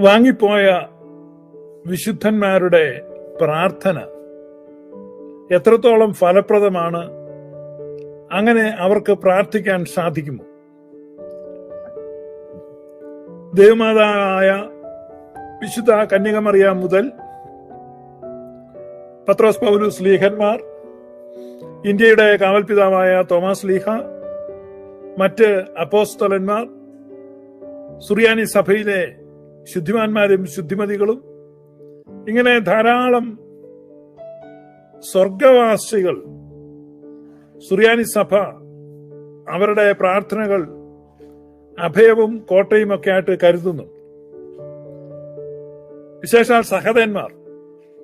വാങ്ങിപ്പോയ വിശുദ്ധന്മാരുടെ പ്രാർത്ഥന എത്രത്തോളം ഫലപ്രദമാണ്? അങ്ങനെ അവർക്ക് പ്രാർത്ഥിക്കാൻ സാധിക്കുമോ? ദേവമാതാവായ വിശുദ്ധ കന്യകമറിയാം മുതൽ പത്രോസ് പൗലോസ് ലീഹന്മാർ, ഇന്ത്യയുടെ കാവൽപിതാവായ തോമസ് ലീഹ, മറ്റ് അപ്പോസ്തലന്മാർ, സുറിയാനി സഭയിലെ ശുദ്ധിമാന്മാരും ശുദ്ധിമതികളും, ഇങ്ങനെ ധാരാളം സ്വർഗവാസികൾ സുറിയാനി സഭ അവരുടെ പ്രാർത്ഥനകൾ അഭയവും കോട്ടയും ഒക്കെ ആയിട്ട് കരുതുന്നു. വിശേഷാൽ സഹതന്മാർ,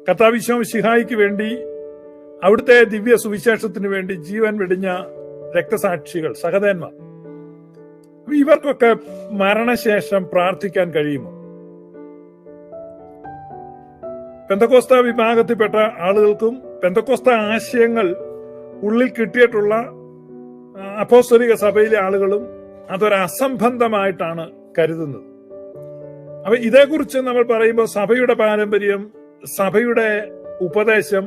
കർത്താവ് മിശിഹായിക്ക് വേണ്ടി, അവിടുത്തെ ദിവ്യ സുവിശേഷത്തിന് വേണ്ടി ജീവൻ വെടിഞ്ഞ രക്തസാക്ഷികൾ, സഹതന്മാർ, ഇവർക്കൊക്കെ മരണശേഷം പ്രാർത്ഥിക്കാൻ കഴിയുമോ? പെന്തക്കോസ്ത വിഭാഗത്തിൽപ്പെട്ട ആളുകൾക്കും പെന്തക്കോസ്ത ആശയങ്ങൾ ഉള്ളിൽ കിട്ടിയിട്ടുള്ള അപ്പോസ്തലിക സഭയിലെ ആളുകളും അതൊരു അസംബന്ധമായിട്ടാണ് കരുതുന്നത്. അപ്പൊ ഇതേക്കുറിച്ച് നമ്മൾ പറയുമ്പോൾ സഭയുടെ പാരമ്പര്യം, സഭയുടെ ഉപദേശം,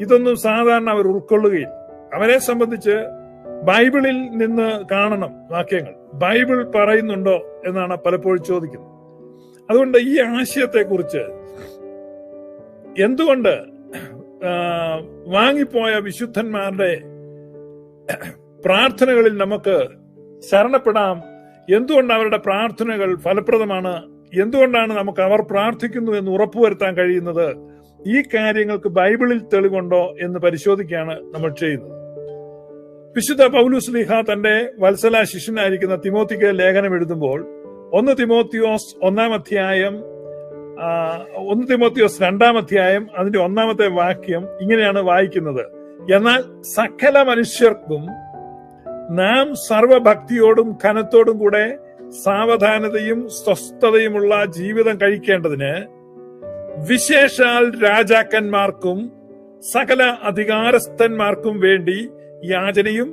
ഇതൊന്നും സാധാരണ അവർ ഉൾക്കൊള്ളുകയില്ല. അവരെ സംബന്ധിച്ച് ബൈബിളിൽ നിന്ന് കാണണം വാക്യങ്ങൾ, ബൈബിൾ പറയുന്നുണ്ടോ എന്നാണ് പലപ്പോഴും ചോദിക്കുന്നത്. അതുകൊണ്ട് ഈ ആശയത്തെക്കുറിച്ച് എന്തുകൊണ്ട് വാങ്ങിപ്പോയ വിശുദ്ധന്മാരുടെ പ്രാർത്ഥനകളിൽ നമുക്ക് ശരണപ്പെടാം, എന്തുകൊണ്ട് അവരുടെ പ്രാർത്ഥനകൾ ഫലപ്രദമാണ്, എന്തുകൊണ്ടാണ് നമുക്ക് അവർ പ്രാർത്ഥിക്കുന്നു എന്ന് ഉറപ്പുവരുത്താൻ കഴിയുന്നത്, ഈ കാര്യങ്ങൾക്ക് ബൈബിളിൽ തെളിവുണ്ടോ എന്ന് പരിശോധിക്കുകയാണ് നമ്മൾ ചെയ്യുന്നത്. വിശുദ്ധ പൗലോസ് ലീഹ തന്റെ വത്സല ശിഷ്യനായിരിക്കുന്ന തിമോത്തിക്ക് ലേഖനം എഴുതുമ്പോൾ 1 തിമോത്തിയോസ് 2 അധ്യായം അതിന്റെ 1 വാക്യം ഇങ്ങനെയാണ് വായിക്കുന്നത്: എന്നാൽ സകല മനുഷ്യർക്കും നാം സർവഭക്തിയോടും ഘനത്തോടും കൂടെ സാവധാനതയും സ്വസ്ഥതയുമുള്ള ജീവിതം കഴിക്കേണ്ടതിന് വിശേഷാൽ രാജാക്കന്മാർക്കും സകല അധികാരസ്ഥന്മാർക്കും വേണ്ടി യാചനയും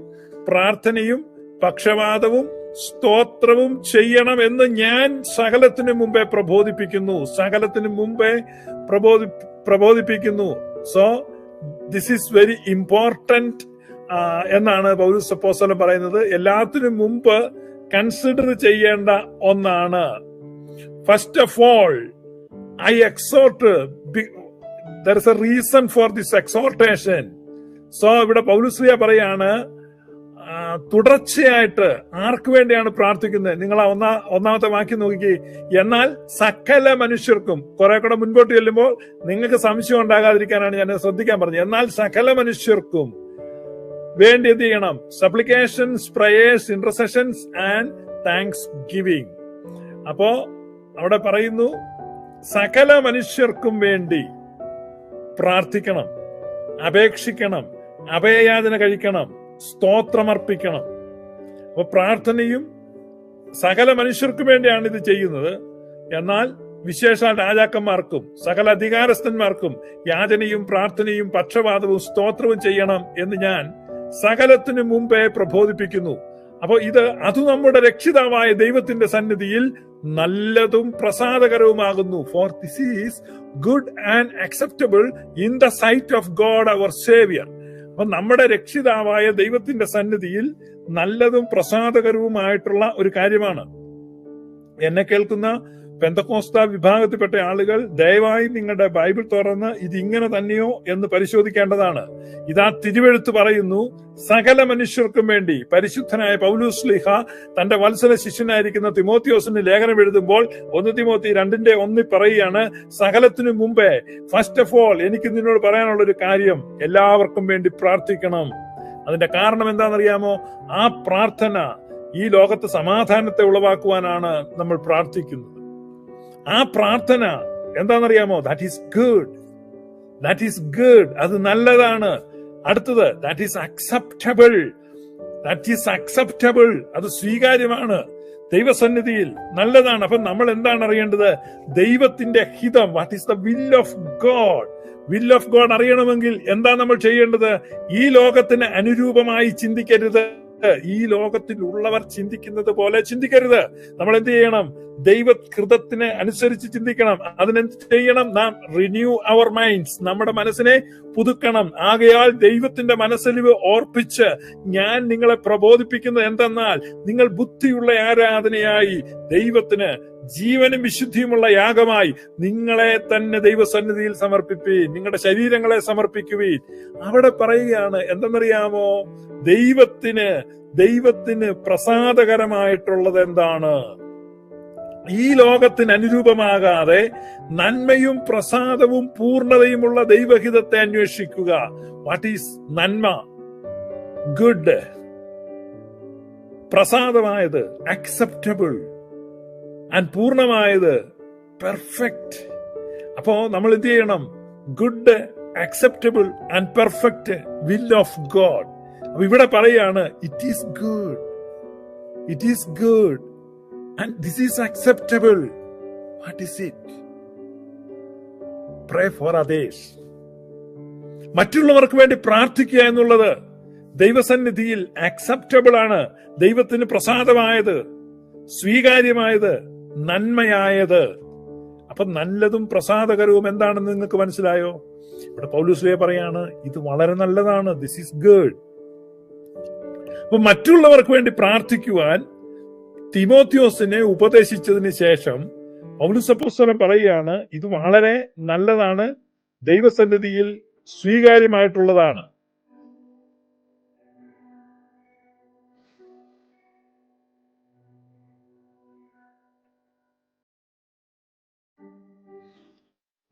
പ്രാർത്ഥനയും പക്ഷവാദവും സ്തോത്രവും ചെയ്യണമെന്ന് ഞാൻ സകലത്തിനു മുമ്പേ പ്രബോധിപ്പിക്കുന്നു. So this is very important എന്നാണ് പൗലോസ് അപ്പോസ്തലൻ പറയുന്നത്. എല്ലാത്തിനും മുമ്പ് കൺസിഡർ ചെയ്യേണ്ട ഒന്നാണ്. First of all I exhort, there is a reason for this exhortation. So ഇവിടെ പൗലോസ് പറയാണ്, തുടർച്ചയായിട്ട് ആർക്ക് വേണ്ടിയാണ് പ്രാർത്ഥിക്കുന്നത്? നിങ്ങൾ ആ ഒന്നാമത്തെ വാക്യം നോക്കി. എന്നാൽ സകല മനുഷ്യർക്കും, കുറെ കൂടെ മുൻപോട്ട് ചെല്ലുമ്പോൾ നിങ്ങൾക്ക് സംശയം ഉണ്ടാകാതിരിക്കാനാണ് ഞാൻ ശ്രദ്ധിക്കാൻ പറഞ്ഞത്. എന്നാൽ സകല മനുഷ്യർക്കും വേണ്ടി എന്ത് ചെയ്യണം? Supplications, prayers, intercessions and thanks giving. അപ്പോ അവിടെ പറയുന്നു സകല മനുഷ്യർക്കും വേണ്ടി പ്രാർത്ഥിക്കണം, അപേക്ഷിക്കണം, അഭയയാചന കഴിക്കണം, സ്തോത്രമർപ്പിക്കണം. അപ്പൊ പ്രാർത്ഥനയും സകല മനുഷ്യർക്കും വേണ്ടിയാണ് ഇത് ചെയ്യുന്നത്. എന്നാൽ വിശേഷാൽ രാജാക്കന്മാർക്കും സകല അധികാരസ്ഥന്മാർക്കും യാചനയും പ്രാർത്ഥനയും പക്ഷപാതവും സ്തോത്രവും ചെയ്യണം എന്ന് ഞാൻ സകലത്തിനു മുമ്പേ പ്രബോധിപ്പിക്കുന്നു. അപ്പോ അത് നമ്മുടെ രക്ഷിതാവായ ദൈവത്തിന്റെ സന്നിധിയിൽ നല്ലതും പ്രസാദകരവുമാകുന്നു. For this is good and acceptable in the sight of God our saviour. അപ്പൊ നമ്മുടെ രക്ഷിതാവായ ദൈവത്തിന്റെ സന്നിധിയിൽ നല്ലതും പ്രസാദകരവുമായിട്ടുള്ള ഒരു കാര്യമാണ്. എന്നെ കേൾക്കുന്ന പെന്തക്കോസ്ത വിഭാഗത്തിൽപ്പെട്ട ആളുകൾ ദയവായി നിങ്ങളുടെ ബൈബിൾ തുറന്ന് ഇതിങ്ങനെ തന്നെയോ എന്ന് പരിശോധിക്കേണ്ടതാണ്. ഇതാ തിരുവെഴുത്ത് പറയുന്നു, സകല മനുഷ്യർക്കും വേണ്ടി പരിശുദ്ധനായ പൗലോസ് ലീഹ തന്റെ വത്സല ശിഷ്യനായിരിക്കുന്ന തിമോത്തിയോസിന് ലേഖനം എഴുതുമ്പോൾ 1 തിമോത്തി 2:1 പറയുകയാണ്, സകലത്തിനു മുമ്പേ ഫസ്റ്റ് ഓഫ് ഓൾ എനിക്ക് നിന്നോട് പറയാനുള്ള ഒരു കാര്യം, എല്ലാവർക്കും വേണ്ടി പ്രാർത്ഥിക്കണം. അതിന്റെ കാരണം എന്താണെന്നറിയാമോ? ആ പ്രാർത്ഥന ഈ ലോകത്ത് സമാധാനത്തെ ഉളവാക്കുവാനാണ് നമ്മൾ പ്രാർത്ഥിക്കുന്നത്. ആ പ്രാർത്ഥന എന്താണെന്നറിയാമോ? That is good, that is good, അത് നല്ലതാണ്. അടുത്തത് that is acceptable, that is acceptable, അത് സ്വീകാര്യമാണ് ദൈവസന്നിധിയിൽ, നല്ലതാണ്. അപ്പൊ നമ്മൾ എന്താണ് അറിയേണ്ടത്? ദൈവത്തിന്റെ ഹിതം, what is the will of God. Will of God അറിയണമെങ്കിൽ എന്താ നമ്മൾ ചെയ്യേണ്ടത്? ഈ ലോകത്തിന് അനുരൂപമായി ചിന്തിക്കരുത്, ഈ ലോകത്തിൽ ഉള്ളവർ ചിന്തിക്കുന്നത് പോലെ ചിന്തിക്കരുത്. നമ്മൾ എന്ത് ചെയ്യണം? ദൈവകൃതത്തിന് അനുസരിച്ച് ചിന്തിക്കണം. അതിനെന്ത് ചെയ്യണം? നാം റിന്യൂ അവർ മൈൻഡ്സ്, നമ്മുടെ മനസ്സിനെ പുതുക്കണം. ആകയാൽ ദൈവത്തിന്റെ മനസ്സലിവ് ഓർപ്പിച്ച് ഞാൻ നിങ്ങളെ പ്രബോധിപ്പിക്കുന്നത് എന്തെന്നാൽ, നിങ്ങൾ ബുദ്ധിയുള്ള ആരാധനയായി ദൈവത്തിന് ജീവനും വിശുദ്ധിയുമുള്ള യാഗമായി നിങ്ങളെ തന്നെ ദൈവസന്നിധിയിൽ സമർപ്പിപ്പീൻ, നിങ്ങളുടെ ശരീരങ്ങളെ സമർപ്പിക്കുവീൻ. അവിടെ പറയുകയാണ് എന്തെന്നറിയാമോ? ദൈവത്തിന് പ്രസാദകരമായിട്ടുള്ളത് എന്താണ്? ഈ ലോകത്തിന് അനുരൂപമാകാതെ നന്മയും പ്രസാദവും പൂർണ്ണതയുമുള്ള ദൈവഹിതത്തെ അന്വേഷിക്കുക. വാട്ട് ഈസ് നന്മ? ഗുഡ്, പ്രസാദമായത് അക്സെപ്റ്റബിൾ, ആൻഡ് പൂർണ്ണമായത് പെർഫെക്റ്റ്. അപ്പോ നമ്മൾ എന്ത് ചെയ്യണം? Good, acceptable and perfect will of God. അപ്പൊ ഇവിടെ പറയാണ് it is good, it is good and this is acceptable. What is it? Pray for others. മറ്റുള്ളവർക്ക് വേണ്ടി പ്രാർത്ഥിക്കുക എന്നുള്ളത് ദൈവസന്നിധിയിൽ അക്സെപ്റ്റബിൾ ആണ്, ദൈവത്തിന് പ്രസാദമായത്, സ്വീകാര്യമായത്, നന്മയായത്. അപ്പൊ നല്ലതും പ്രസാദകരവും എന്താണെന്ന് നിങ്ങൾക്ക് മനസ്സിലായോ? ഇവിടെ പൗലോസ് പറയാണ് ഇത് വളരെ നല്ലതാണ്, ദിസ് ഈസ് ഗുഡ്. അപ്പൊ മറ്റുള്ളവർക്ക് വേണ്ടി പ്രാർത്ഥിക്കുവാൻ തിമോത്തിയോസിനെ ഉപദേശിച്ചതിന് ശേഷം പൗലോസ് അപ്പോസ്തലൻ പറയുകയാണ് ഇത് വളരെ നല്ലതാണ്, ദൈവസന്നിധിയിൽ സ്വീകാര്യമായിട്ടുള്ളതാണ്.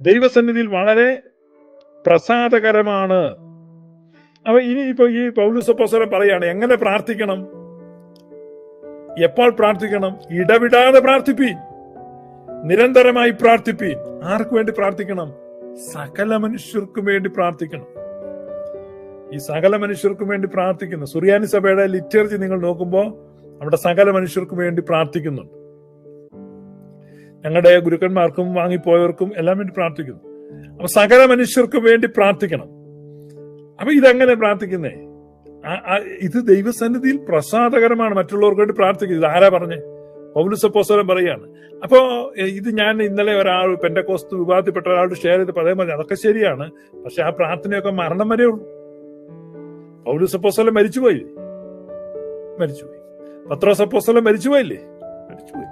ദൈവസന്നിധിയിൽ വളരെ പ്രസാദകരമാണ്. അപ്പൊ ഇനിയിപ്പോ ഈ പൗലോസ് അപ്പോസ്തലൻ പറയാണ് എങ്ങനെ പ്രാർത്ഥിക്കണം, എപ്പോൾ പ്രാർത്ഥിക്കണം? ഇടവിടാതെ പ്രാർത്ഥിപ്പീൻ, നിരന്തരമായി പ്രാർത്ഥിപ്പീൻ. ആർക്ക് വേണ്ടി പ്രാർത്ഥിക്കണം? സകല മനുഷ്യർക്കും വേണ്ടി പ്രാർത്ഥിക്കണം. ഈ സകല മനുഷ്യർക്കും വേണ്ടി പ്രാർത്ഥിക്കുന്നു. സുറിയാനി സഭയുടെ ലിറ്റർജി നിങ്ങൾ നോക്കുമ്പോൾ അവിടെ സകല മനുഷ്യർക്കും വേണ്ടി പ്രാർത്ഥിക്കുന്നുണ്ട്. ഞങ്ങളുടെ ഗുരുക്കന്മാർക്കും വാങ്ങിപ്പോയവർക്കും എല്ലാം വേണ്ടി പ്രാർത്ഥിക്കുന്നു. അപ്പൊ സകല മനുഷ്യർക്കും വേണ്ടി പ്രാർത്ഥിക്കണം. അപ്പൊ ഇതെങ്ങനെ പ്രാർത്ഥിക്കുന്നേ? ഇത് ദൈവസന്നിധിയിൽ പ്രസാദകരമാണ് മറ്റുള്ളവർക്ക് വേണ്ടി പ്രാർത്ഥിക്കുന്നത്. ആരാ പറഞ്ഞേ? പൗലോസ് അപ്പോസ്തലൻ പറയാണ്. അപ്പോ ഇത് ഞാൻ ഇന്നലെ ഒരാൾ പെന്തക്കോസ്ത് വിഭാഗത്തിൽപ്പെട്ട ഒരാളോട് ഷെയർ ചെയ്ത് പറയാൻ പറഞ്ഞു, അതൊക്കെ ശരിയാണ്, പക്ഷെ ആ പ്രാർത്ഥനയൊക്കെ മരണം വരെ ഉള്ളൂ. പൗലോസ് അപ്പോസ്തലൻ മരിച്ചുപോയി. പത്രോസ് അപ്പോസ്തലൻ മരിച്ചുപോയില്ലേ? മരിച്ചുപോയി.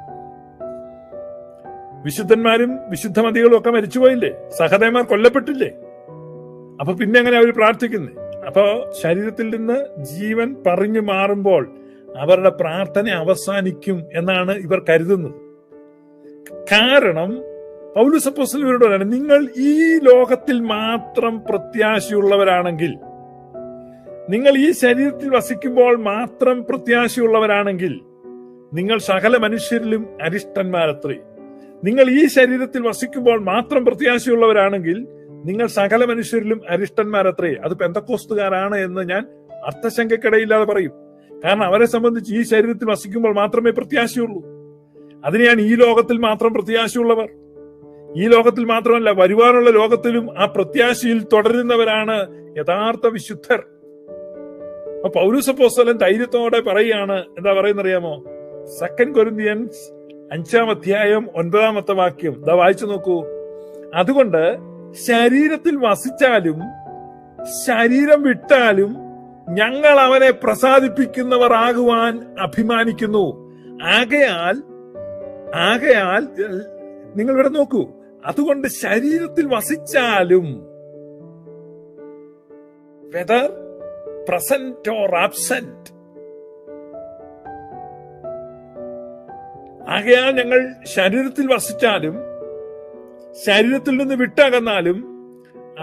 വിശുദ്ധന്മാരും വിശുദ്ധമതികളും ഒക്കെ മരിച്ചുപോയില്ലേ? സഹദേവന്മാർ കൊല്ലപ്പെട്ടില്ലേ? അപ്പൊ പിന്നെ എങ്ങനെ അവർ പ്രാർത്ഥിക്കുന്നേ? അപ്പോ ശരീരത്തിൽ നിന്ന് ജീവൻ പറഞ്ഞു മാറുമ്പോൾ അവരുടെ പ്രാർത്ഥന അവസാനിക്കും എന്നാണ് ഇവർ കരുതുന്നത്. കാരണം പൗലോസ് അപ്പോസ്തലൻ ഇവരോട് പറയാണ്, നിങ്ങൾ ഈ ലോകത്തിൽ മാത്രം പ്രത്യാശയുള്ളവരാണെങ്കിൽ, നിങ്ങൾ ഈ ശരീരത്തിൽ വസിക്കുമ്പോൾ മാത്രം പ്രത്യാശയുള്ളവരാണെങ്കിൽ നിങ്ങൾ സകല മനുഷ്യരിലും അരിഷ്ടന്മാരത്രേ. നിങ്ങൾ ഈ ശരീരത്തിൽ വസിക്കുമ്പോൾ മാത്രം പ്രത്യാശയുള്ളവരാണെങ്കിൽ നിങ്ങൾ സകല മനുഷ്യരിലും അരിഷ്ടന്മാരത്രേ. അത് പെന്തക്കോസ്തുകാരാണ് എന്ന് ഞാൻ അർത്ഥശങ്കക്കിടയില്ലാതെ പറയും. കാരണം അവരെ സംബന്ധിച്ച് ഈ ശരീരത്തിൽ വസിക്കുമ്പോൾ മാത്രമേ പ്രത്യാശയുള്ളൂ. അതിനെയാണ് ഈ ലോകത്തിൽ മാത്രം പ്രത്യാശയുള്ളവർ. ഈ ലോകത്തിൽ മാത്രമല്ല, വരുവാനുള്ള ലോകത്തിലും ആ പ്രത്യാശയിൽ തുടരുന്നവരാണ് യഥാർത്ഥ വിശുദ്ധർ. അപ്പൊ പൗലോസ് അപ്പോസ്തലൻ ധൈര്യത്തോടെ പറയുകയാണ്. എന്താ പറയുന്നറിയാമോ? 2 കൊരിന്ത്യൻസ് 5-9 വാക്യം ഇതാ വായിച്ചു നോക്കൂ. അതുകൊണ്ട് ശരീരത്തിൽ വസിച്ചാലും ശരീരം വിട്ടാലും ഞങ്ങൾ അവനെ പ്രസാദിപ്പിക്കുന്നവർ ആകുവാൻ അഭിമാനിക്കുന്നു. ആകയാൽ നിങ്ങൾ ഇവിടെ നോക്കൂ. അതുകൊണ്ട് ശരീരത്തിൽ വസിച്ചാലും, വെദർ പ്രസന്റ് ഓർ ആബ്സെന്റ്, ആകയാൽ ഞങ്ങൾ ശരീരത്തിൽ വസിച്ചാലും ശരീരത്തിൽ നിന്ന് വിട്ടകന്നാലും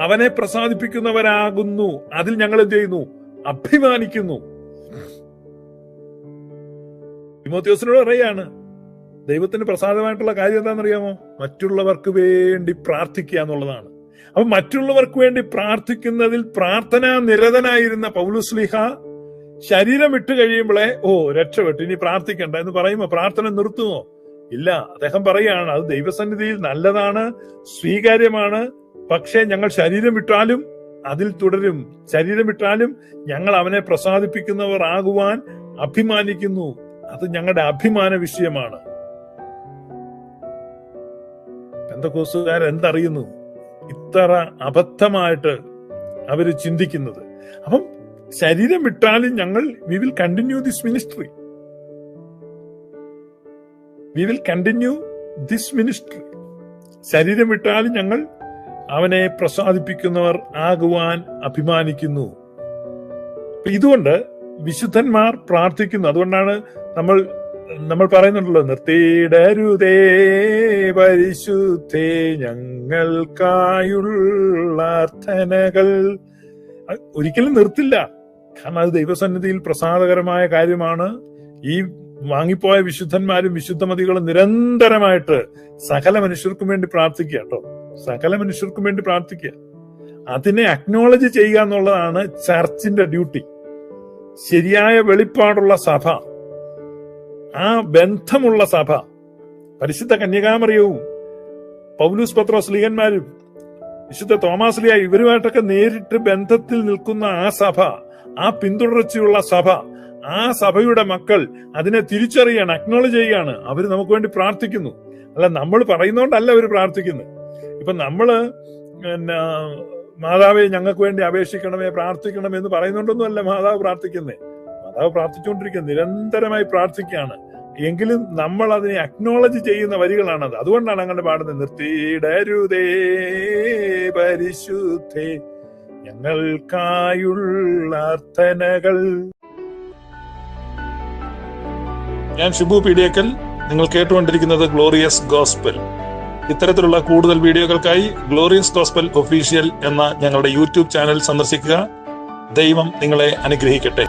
അവനെ പ്രസാദിപ്പിക്കുന്നവരാകുന്നു. അതിൽ ഞങ്ങൾ എന്ത് ചെയ്യുന്നു? അഭിമാനിക്കുന്നു. തിമോത്തിയോസിനോട് പറയാണ്, ദൈവത്തിന് പ്രസാദമായിട്ടുള്ള കാര്യം എന്താണെന്നറിയാമോ? മറ്റുള്ളവർക്ക് വേണ്ടി പ്രാർത്ഥിക്കുക എന്നുള്ളതാണ്. അപ്പൊ മറ്റുള്ളവർക്ക് വേണ്ടി പ്രാർത്ഥിക്കുന്നതിൽ പ്രാർത്ഥനാ നിരതനായിരുന്ന പൗലോസ് ശ്ലീഹ ശരീരം വിട്ടു കഴിയുമ്പോഴേ രക്ഷപ്പെട്ടു, ഇനി പ്രാർത്ഥിക്കണ്ട എന്ന് പറയുമ്പോ പ്രാർത്ഥന നിർത്തുമോ? ഇല്ല. അദ്ദേഹം പറയുകയാണ് അത് ദൈവസന്നിധിയിൽ നല്ലതാണ്, സ്വീകാര്യമാണ്, പക്ഷെ ഞങ്ങൾ ശരീരം വിട്ടാലും അതിൽ തുടരും. ശരീരം വിട്ടാലും ഞങ്ങൾ അവനെ പ്രസാദിപ്പിക്കുന്നവർ ആകുവാൻ അഭിമാനിക്കുന്നു. അത് ഞങ്ങളുടെ അഭിമാന വിഷയമാണ്. പെന്തക്കോസ്തുകാർ എന്തറിയുന്നു? ഇത്ര അബദ്ധമായിട്ട് അവര് ചിന്തിക്കുന്നത്. അപ്പം ശരീരം വിട്ടാലും ഞങ്ങൾ we will continue this ministry. We will continue this ministry. ശരീരം വിട്ടാലും ഞങ്ങൾ അവനെ പ്രസാദിപ്പിക്കുന്നവർ ആകുവാൻ അഭിമാനിക്കുന്നു. ഇതുകൊണ്ട് വിശുദ്ധന്മാർ പ്രാർത്ഥിക്കുന്നു. അതുകൊണ്ടാണ് നമ്മൾ പറയുന്നുണ്ടല്ലോ, നിർത്തിയിടരുതേ പരിശുദ്ധേ ഞങ്ങൾക്കായുള്ള അർത്ഥനകൾ. ഒരിക്കലും നിർത്തില്ല. കാരണം അത് ദൈവസന്നിധിയിൽ പ്രസാദകരമായ കാര്യമാണ്. ഈ വാങ്ങിപ്പോയ വിശുദ്ധന്മാരും വിശുദ്ധമതികളും നിരന്തരമായിട്ട് സകല മനുഷ്യർക്കും വേണ്ടി പ്രാർത്ഥിക്കുക കേട്ടോ. സകല മനുഷ്യർക്കും വേണ്ടി പ്രാർത്ഥിക്കുക. അതിനെ അക്നോളജ് ചെയ്യുക എന്നുള്ളതാണ് ചർച്ചിന്റെ ഡ്യൂട്ടി. ശരിയായ വെളിപ്പാടുള്ള സഭ, ആ ബന്ധമുള്ള സഭ, പരിശുദ്ധ കന്യകാമറിയവും പൗലൂസ് പത്രോസ് ലീഗന്മാരും വിശുദ്ധ തോമാസ് ലീഗ ഇവരുമായിട്ടൊക്കെ നേരിട്ട് ബന്ധത്തിൽ നിൽക്കുന്ന ആ സഭ, ആ പിന്തുടർച്ചയുള്ള സഭ, ആ സഭയുടെ മക്കൾ അതിനെ തിരിച്ചറിയാണ്, അക്നോളജ് ചെയ്യുകയാണ്. അവര് നമുക്ക് വേണ്ടി പ്രാർത്ഥിക്കുന്നു. അല്ല, നമ്മൾ പറയുന്നോണ്ടല്ല അവര് പ്രാർത്ഥിക്കുന്നത്. ഇപ്പൊ നമ്മള് മാതാവെ ഞങ്ങൾക്ക് വേണ്ടി അപേക്ഷിക്കണമേ, പ്രാർത്ഥിക്കണമേ എന്ന് പറയുന്നുണ്ടൊന്നും അല്ല മാതാവ് പ്രാർത്ഥിക്കുന്നത്. മാതാവ് പ്രാർത്ഥിച്ചുകൊണ്ടിരിക്കുന്നത്, നിരന്തരമായി പ്രാർത്ഥിക്കുകയാണ്. എങ്കിലും നമ്മൾ അതിനെ അക്നോളജ് ചെയ്യുന്ന വരികളാണത്. അതുകൊണ്ടാണ് അങ്ങനെ പാടുന്നത്, നിർത്തിയിടരുതേ പരിശുദ്ധേ ഞങ്ങൾക്കായുള്ള അർത്ഥനകൾ. ഞാൻ ഷിബു പീഡിയക്കൽ. നിങ്ങൾ കേട്ടുകൊണ്ടിരിക്കുന്നത് ഗ്ലോറിയസ് ഗോസ്പൽ. ഇത്തരത്തിലുള്ള കൂടുതൽ വീഡിയോകൾക്കായി ഗ്ലോറിയസ് ഗോസ്പൽ ഒഫീഷ്യൽ എന്ന ഞങ്ങളുടെ യൂട്യൂബ് ചാനൽ സന്ദർശിക്കുക. ദൈവം നിങ്ങളെ അനുഗ്രഹിക്കട്ടെ.